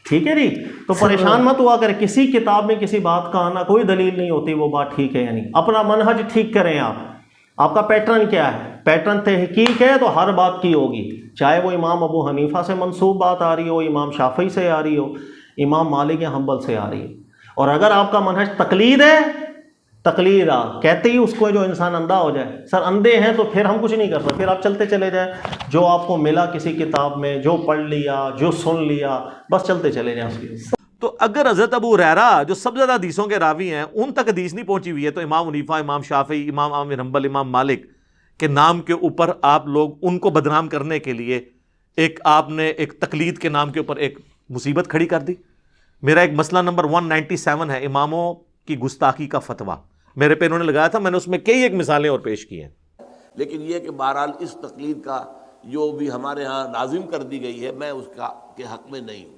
ٹھیک ہے جی. تو پریشان مت ہوا کرے کسی کتاب میں کسی بات کا آنا کوئی دلیل نہیں ہوتی وہ بات ٹھیک ہے یا نہیں. اپنا منہج ٹھیک کریں. آپ کا پیٹرن کیا ہے؟ پیٹرن تحقیق ہے تو ہر بات کی ہوگی، چاہے وہ امام ابو حنیفہ سے منسوب بات آ رہی ہو، امام شافعی سے آ رہی ہو، امام مالک یا حنبل سے آ رہی ہو. اور اگر آپ کا منہج تقلید ہے، تقلید کہتے ہی اس کو جو انسان اندھا ہو جائے. سر اندھے ہیں تو پھر ہم کچھ نہیں کر سکتے، پھر آپ چلتے چلے جائیں، جو آپ کو ملا کسی کتاب میں، جو پڑھ لیا، جو سن لیا، بس چلتے چلے جائیں اس کی. تو اگر حضرت ابو ہریرہ جو سب سے زیادہ حدیثوں کے راوی ہیں ان تک حدیث نہیں پہنچی ہوئی ہے، تو امام حنیفہ، امام شافعی، امام احمد بن حنبل، امام مالک کے نام کے اوپر آپ لوگ ان کو بدنام کرنے کے لیے آپ نے ایک تقلید کے نام کے اوپر ایک مصیبت کھڑی کر دی. میرا ایک مسئلہ نمبر 197 ہے اماموں کی گستاخی کا فتویٰ، میرے پہ انہوں نے لگایا تھا، میں نے اس میں کئی ایک مثالیں اور پیش کی ہیں. لیکن یہ کہ بہرحال اس تقلید کا جو بھی ہمارے ہاں لازم کر دی گئی ہے، میں اس کا کے حق میں نہیں ہوں.